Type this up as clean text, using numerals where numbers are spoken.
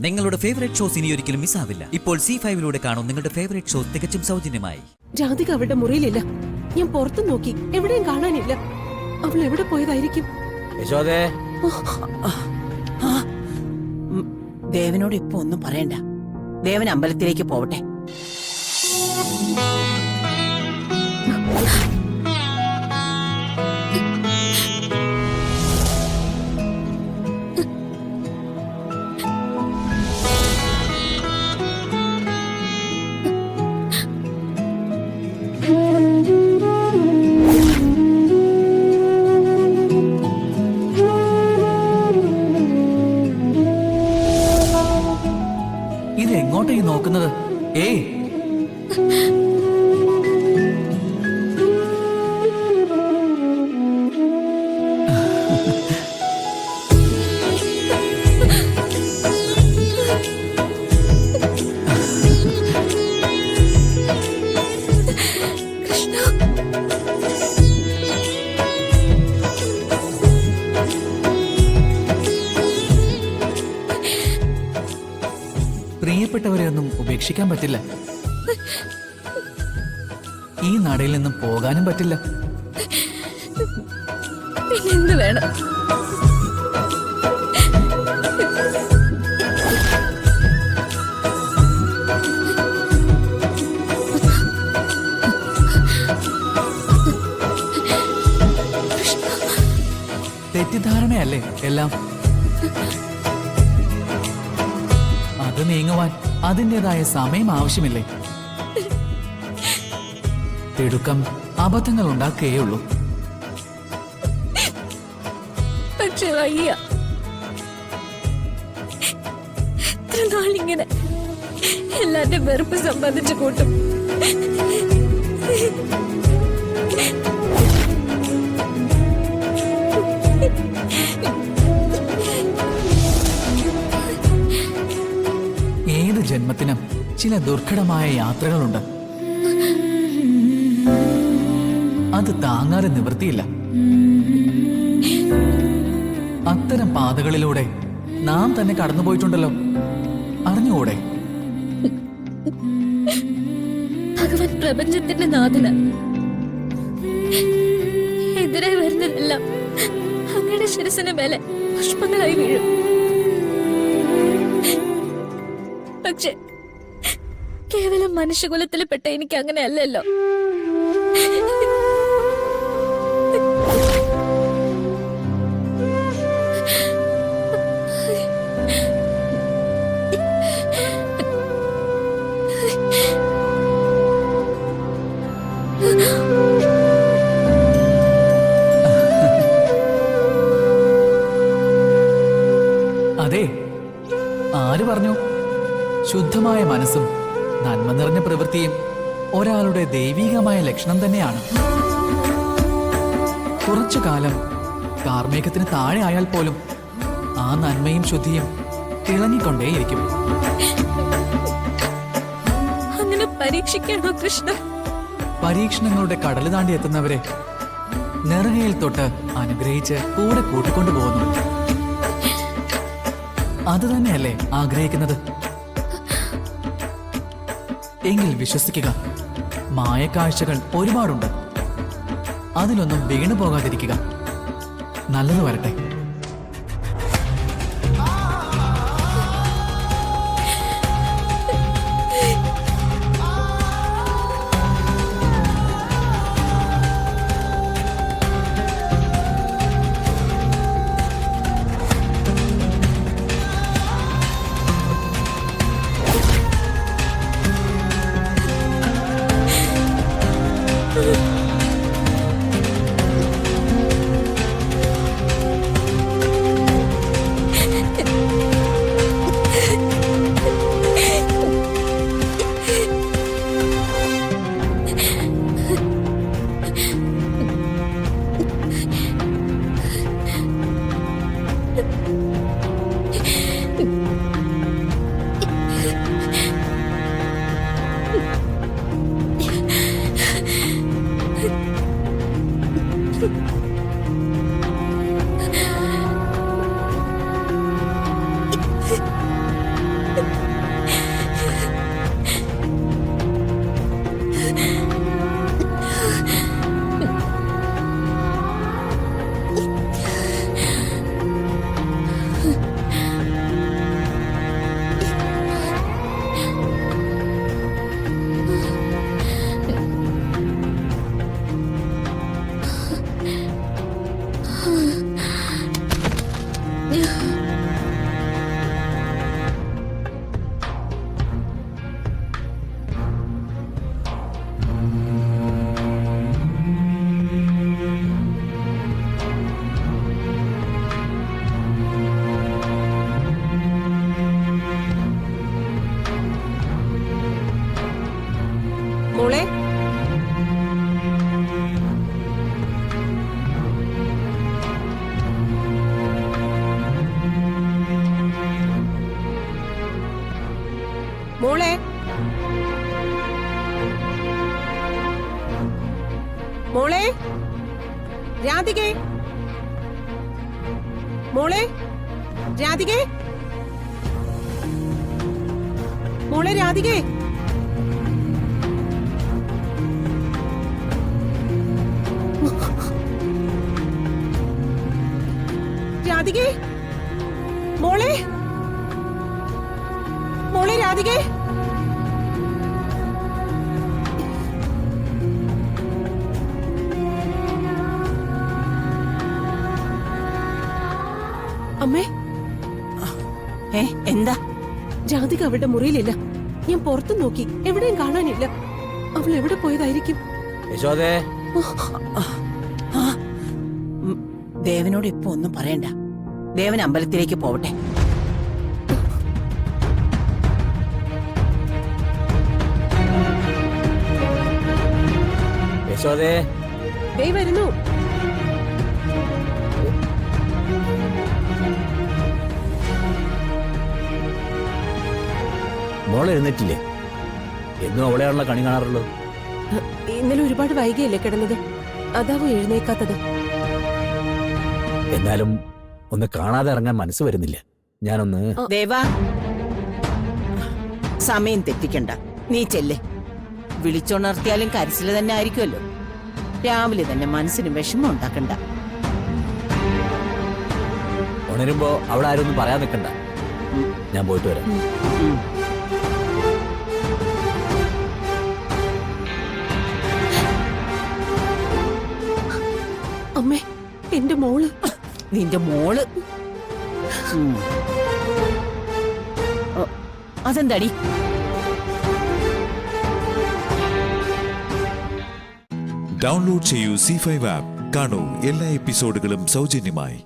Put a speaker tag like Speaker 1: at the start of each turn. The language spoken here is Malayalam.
Speaker 1: നിങ്ങളുടെ ഫേവറേറ്റ് ഷോസ് ഇനി ഒരിക്കലും മിസ്സാവില്ല. ഇപ്പോൾ C5 കാണും നിങ്ങളുടെ ഫേവറേറ്റ് ഷോസ് തികച്ചും സൗജന്യമായി.
Speaker 2: രാധിക അവളുടെ മുറിയിലില്ല. ഞാൻ പുറത്തു നോക്കി, എവിടെയും കാണാനില്ല. അവൾ എവിടെ പോയതായിരിക്കും?
Speaker 3: ദേവനോട് ഇപ്പൊ ഒന്നും പറയണ്ട. ദേവൻ അമ്പലത്തിലേക്ക് പോവട്ടെ.
Speaker 1: ഇത് എങ്ങോട്ടായി നോക്കുന്നത്? ഏയ്, പ്രിയപ്പെട്ടവരെ ഒന്നും ഉപേക്ഷിക്കാൻ പറ്റില്ല. ഈ നടയിൽ നിന്നും പോകാനും പറ്റില്ല.
Speaker 4: പിന്നെന്ത് വേണം?
Speaker 1: തെറ്റിദ്ധാരണയല്ലേ എല്ലാം? അത് നീങ്ങുവാൻ അതിൻ്റെതായ സമയം ആവശ്യമില്ലേ? തിടുക്കം അബദ്ധങ്ങൾ ഉണ്ടാക്കുകയുള്ളൂ.
Speaker 4: പക്ഷെ വയ്യ. എത്ര നാളിങ്ങനെ എല്ലാരുടെ വെറുപ്പ് സംബന്ധിച്ച് കൂട്ടും.
Speaker 1: ഏത് ജന്മത്തിനും ചില ദുർഘടമായ യാത്രകളുണ്ട്. അത് താങ്ങാതെ നിവൃത്തിയില്ല. അത്തരം പാതകളിലൂടെ നാം തന്നെ കടന്നുപോയിട്ടുണ്ടല്ലോ. അറിഞ്ഞുകൂടെ?
Speaker 4: ഭഗവാൻ പ്രപഞ്ചത്തിന്റെ നാഥന. എതിരെ വരുന്നതെല്ലാം അങ്ങയുടെ ശിരസിന് മേലെ പുഷ്പങ്ങളായി വീഴും. പക്ഷെ കേവലം മനുഷ്യകുലത്തിൽ പെട്ട എനിക്ക് അങ്ങനെയല്ലല്ലോ.
Speaker 1: അതെ, ആര് പറഞ്ഞു? ശുദ്ധമായ മനസ്സും നന്മ നിറഞ്ഞ പ്രവൃത്തിയും ഒരാളുടെ ദൈവികമായ ലക്ഷണം തന്നെയാണ്. കുറച്ചു കാലം കാർമേഘത്തിന് താഴെ ആയാൽ പോലും ആ നന്മയും ശുദ്ധിയും തിളങ്ങിക്കൊണ്ടേയിരിക്കും.
Speaker 4: അങ്ങനെ പരീക്ഷിക്കണോ കൃഷ്ണ?
Speaker 1: പരീക്ഷണങ്ങളുടെ കടല് താണ്ടി എത്തുന്നവരെ നെറുകയിൽ തൊട്ട് അനുഗ്രഹിച്ച് കൂടെ കൂട്ടിക്കൊണ്ടു പോകുന്നു. അത് തന്നെയല്ലേ ആഗ്രഹിക്കുന്നത്? എങ്കിൽ വിശ്വസിക്കുക, മായക്കാഴ്ചകൾ ഒരുപാടുണ്ട്. അതിലൊന്നും വീണു പോകാതിരിക്കുക. നല്ലത് വരട്ടെ.
Speaker 2: മോളെ മോളെ രാധികേ മോളെ രാധികേ മോളെ രാധികേ രാധികേ മോളെ മോളെ രാധികേ അമ്മേ
Speaker 3: എന്താ?
Speaker 2: രാധിക അവളുടെ മുറിയിലില്ല. ഞാൻ പുറത്തു നോക്കി, എവിടെയും കാണാനില്ല. അവൾ എവിടെ പോയതായിരിക്കും?
Speaker 5: യശോദേ,
Speaker 3: ദേവനോട് ഇപ്പൊ ഒന്നും പറയണ്ട. ദേവൻ അമ്പലത്തിലേക്ക് പോവട്ടെ.
Speaker 5: യശോദേ,
Speaker 2: ദേ വരുന്നു.
Speaker 5: മോളെ എഴുന്നേറ്റില്ലേ? എന്നും അവളെയാണല്ലോ കണി കാണാറുള്ളൂ.
Speaker 2: ഇന്നലെ ഒരുപാട് വൈകിയല്ലേ കിടന്നത്, അതാവോ എഴുന്നേക്കാത്തത്.
Speaker 5: എന്നാലും ഒന്ന് കാണാതെ ഇറങ്ങാൻ മനസ്സ് വരുന്നില്ല. ഞാനൊന്ന്
Speaker 3: ദേവാ, സമയം തെറ്റിക്കണ്ട. നീ ചെല്ലേ. വിളിച്ചുണർത്തിയാലും കരച്ചില് തന്നെ ആയിരിക്കുമല്ലോ. രാവിലെ തന്നെ മനസ്സിന് വിഷമം ഉണ്ടാക്കണ്ട.
Speaker 5: ഉണരുമ്പോ അവിടെ ആരും ഒന്നും പറയാൻ നിൽക്കണ്ട. ഞാൻ പോയിട്ട് വരാം.
Speaker 2: അമ്മേ, എന്റെ മോള്.
Speaker 3: നിന്റെ മോള് അതെന്താടി?
Speaker 6: ഡൗൺലോഡ് ചെയ്യൂ C5 ആപ്പ്. കാണൂ എല്ലാ എപ്പിസോഡുകളും സൗജന്യമായി.